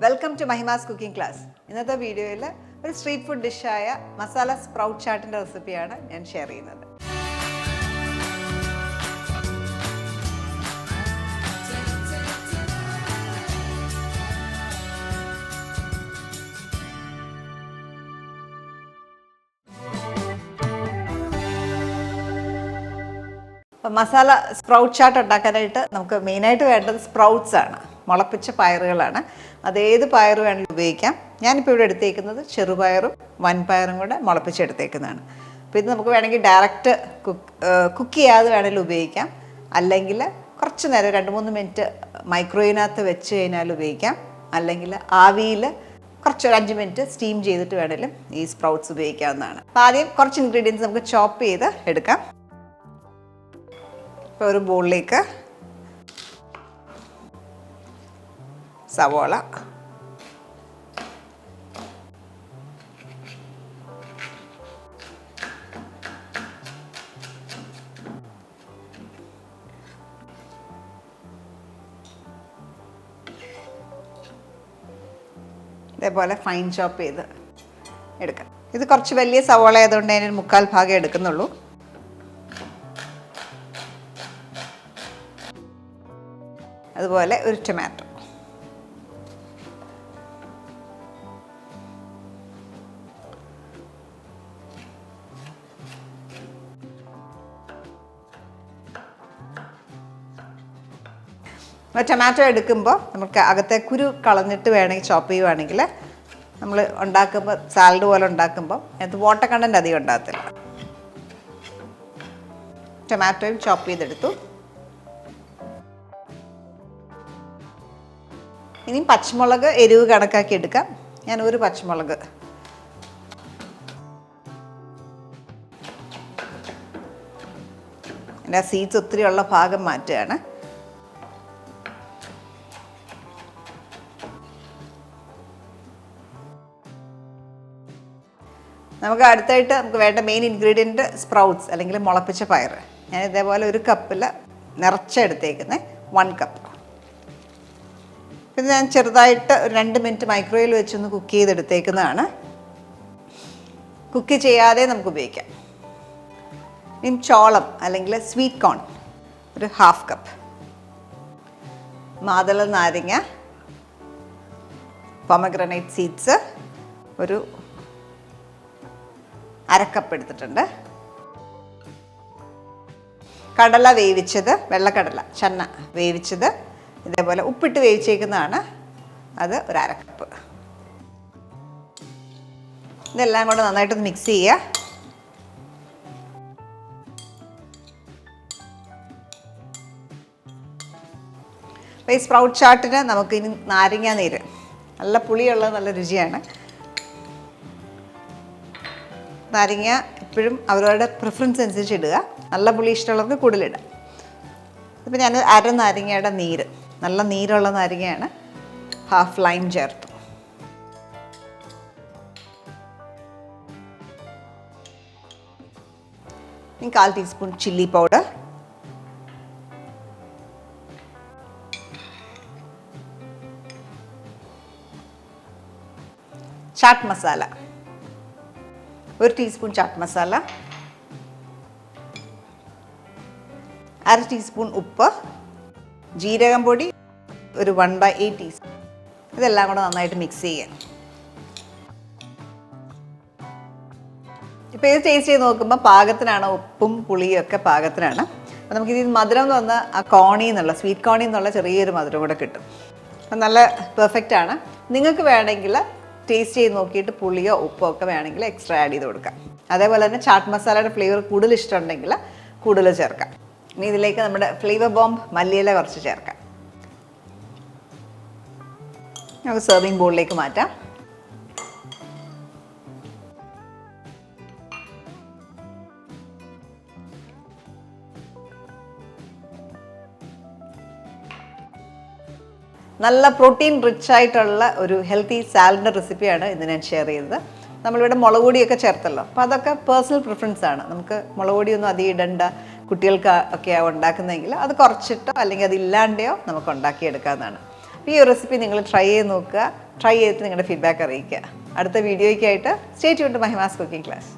Welcome to Mahima's cooking class. ഇന്നത്തെ വീഡിയോയിൽ ഒരു സ്ട്രീറ്റ് ഫുഡ് ഡിഷായ മസാല സ്പ്രൗട്ട് ചാട്ടിൻ്റെ റെസിപ്പിയാണ് ഞാൻ ഷെയർ ചെയ്യുന്നത്. അപ്പം മസാല സ്പ്രൗട്ട് ചാട്ട് ഉണ്ടാക്കാനായിട്ട് നമുക്ക് മെയിനായിട്ട് വേണ്ടത് സ്പ്രൗട്ട്സ് ആണ്, മുളപ്പിച്ച പയറുകളാണ്. അതേത് പയർ വേണമെങ്കിലും ഉപയോഗിക്കാം. ഞാനിപ്പോൾ ഇവിടെ എടുത്തേക്കുന്നത് ചെറുപയറും വൻപയറും കൂടെ മുളപ്പിച്ചെടുത്തേക്കുന്നതാണ്. അപ്പോൾ ഇത് നമുക്ക് വേണമെങ്കിൽ ഡയറക്റ്റ് കുക്ക് ചെയ്യാതെ വേണമെങ്കിലും ഉപയോഗിക്കാം, അല്ലെങ്കിൽ കുറച്ച് നേരം 2-3 മിനിറ്റ് മൈക്രോവേവിനകത്ത് വെച്ച് കഴിഞ്ഞാൽ ഉപയോഗിക്കാം, അല്ലെങ്കിൽ ആവിയിൽ കുറച്ച് 5 മിനിറ്റ് സ്റ്റീം ചെയ്തിട്ട് വേണമെങ്കിലും ഈ സ്പ്രൗട്ട്സ് ഉപയോഗിക്കാവുന്നതാണ്. അപ്പോൾ ആദ്യം കുറച്ച് ഇൻഗ്രീഡിയൻസ് നമുക്ക് ചോപ്പ് ചെയ്ത് എടുക്കാം. ഇപ്പോൾ ഒരു ബൗളിലേക്ക് സവോള, ഇതേപോലെ ഫൈൻ ചോപ്പ് ചെയ്ത് എടുക്കാം. ഇത് കുറച്ച് വലിയ സവോള ആയതുകൊണ്ട് അതിന് 1/4 ഭാഗം എടുക്കുന്നുള്ളൂ. അതുപോലെ ഒരു ടൊമാറ്റോ, ടൊമാറ്റോ എടുക്കുമ്പോൾ നമുക്ക് അകത്തെ കുരു കളഞ്ഞിട്ട് വേണമെങ്കിൽ ചോപ്പ് ചെയ്യുവാണെങ്കിൽ നമ്മൾ ഉണ്ടാക്കുമ്പോൾ സാലഡ് പോലെ ഉണ്ടാക്കുമ്പോൾ അത് വാട്ടർ കണ്ടൻറ്റ് അധികം ഉണ്ടാകത്തില്ല. ടൊമാറ്റോയും ചോപ്പ് ചെയ്തെടുത്തു. ഇനി പച്ചമുളക് എരിവ് കണക്കാക്കി എടുക്കാം. ഞാൻ ഒരു പച്ചമുളക്, എൻ്റെ സീഡ്സ് ഒത്തിരി ഉള്ള ഭാഗം മാറ്റുകയാണ്. നമുക്ക് അടുത്തായിട്ട് നമുക്ക് വേണ്ട മെയിൻ ഇൻഗ്രീഡിയൻറ്റ് സ്പ്രൗട്ട്സ് അല്ലെങ്കിൽ മുളപ്പിച്ച പയർ. ഞാൻ ഇതേപോലെ ഒരു കപ്പിൽ നിറച്ചെടുത്തേക്കുന്നത് 1 കപ്പ്. ഇത് ഞാൻ ചെറുതായിട്ട് 2 മിനിറ്റ് മൈക്രോവേവിൽ വെച്ചൊന്ന് കുക്ക് ചെയ്തെടുത്തേക്കുന്നതാണ്. കുക്ക് ചെയ്യാതെ നമുക്ക് ഉപയോഗിക്കാം. ഇനി ചോളം അല്ലെങ്കിൽ സ്വീറ്റ് കോൺ ഒരു 1/2 കപ്പ്, മാതള നാരങ്ങ, പൊമഗ്രാനേറ്റ് സീഡ്സ് ഒരു 1/2 കപ്പ് എടുത്തിട്ടുണ്ട്. കടല വേവിച്ചത്, വെള്ളക്കടല ചന്ന വേവിച്ചത് ഇതേപോലെ ഉപ്പിട്ട് വേവിച്ചേക്കുന്നതാണ്, അത് ഒരു 1/2 കപ്പ്. ഇതെല്ലാം കൂടെ നന്നായിട്ടൊന്ന് മിക്സ് ചെയ്യുക. അപ്പോൾ ഈ സ്പ്രൗട്ട് ചാട്ടിന് നമുക്ക് ഇനി നാരങ്ങ നീര്, നല്ല പുളിയുള്ളത്, നല്ല രുചിയാണ്. നാരങ്ങ എപ്പോഴും അവരവരുടെ പ്രിഫറൻസ് അനുസരിച്ച് ഇടുക. നല്ല പുളി ഇഷ്ടമുള്ളവർക്ക് കൂടുതലിടാം. ഇപ്പം ഞാൻ 1/2 നാരങ്ങയുടെ നീര്, നല്ല നീരുള്ള നാരങ്ങയാണ്, 1/2 ലൈം ചേർത്തു. ഇനി 1/4 teaspoon chilli powder, chaat masala 1 teaspoon chaat masala, 1/2 teaspoon ഉപ്പ്, ജീരകം പൊടി ഒരു 1/8 ടീസ്പൂൺ. ഇതെല്ലാം കൂടെ നന്നായിട്ട് മിക്സ് ചെയ്യാം. ഇപ്പോൾ ഇത് ടേസ്റ്റ് ചെയ്ത് നോക്കുമ്പോൾ പാകത്തിനാണ്, ഉപ്പും പുളിയും ഒക്കെ പാകത്തിനാണ്. അപ്പോൾ നമുക്കിത് മധുരം എന്ന് പറഞ്ഞാൽ ആ കോണിൽ നിന്നുള്ള, സ്വീറ്റ് കോണിൽ നിന്നുള്ള ചെറിയൊരു മധുരം കൂടെ കിട്ടും. അപ്പം നല്ല പെർഫെക്റ്റ് ആണ്. നിങ്ങൾക്ക് വേണമെങ്കിൽ ടേസ്റ്റ് ചെയ്ത് നോക്കിയിട്ട് പുളിയോ ഉപ്പോ ഒക്കെ വേണമെങ്കിൽ എക്സ്ട്രാ ആഡ് ചെയ്ത് കൊടുക്കാം. അതേപോലെ തന്നെ ചാട്ട് മസാലയുടെ ഫ്ലേവർ കൂടുതൽ ഇഷ്ടമുണ്ടെങ്കിൽ കൂടുതൽ ചേർക്കാം. ഇനി ഇതിലേക്ക് നമ്മുടെ ഫ്ലേവർ ബോംബ് മല്ലിയില കുറച്ച് ചേർക്കാം. നമുക്ക് സെർവിങ് ബോളിലേക്ക് മാറ്റാം. നല്ല പ്രോട്ടീൻ റിച്ച് ആയിട്ടുള്ള ഒരു ഹെൽത്തി സാലഡിൻ്റെ റെസിപ്പിയാണ് ഇന്ന് ഞാൻ ഷെയർ ചെയ്തത്. നമ്മളിവിടെ മുളക് പൊടിയൊക്കെ ചേർത്തല്ലോ, അപ്പോൾ അതൊക്കെ പേഴ്സണൽ പ്രിഫറൻസ് ആണ്. നമുക്ക് മുളക് പൊടിയൊന്നും അധികം ഇടണ്ട, കുട്ടികൾക്ക് ഒക്കെയാണ് ഉണ്ടാക്കുന്നതെങ്കിൽ അത് കുറച്ചിട്ടോ അല്ലെങ്കിൽ അതില്ലാണ്ടെയോ നമുക്ക് ഉണ്ടാക്കിയെടുക്കാവുന്നതാണ്. അപ്പോൾ ഈ റെസിപ്പി നിങ്ങൾ ട്രൈ ചെയ്ത് നോക്കുക, ട്രൈ ചെയ്തിട്ട് നിങ്ങളുടെ ഫീഡ്ബാക്ക് അറിയിക്കുക. അടുത്ത വീഡിയോയ്ക്കായിട്ട് stay tuned to Mahima's cooking class.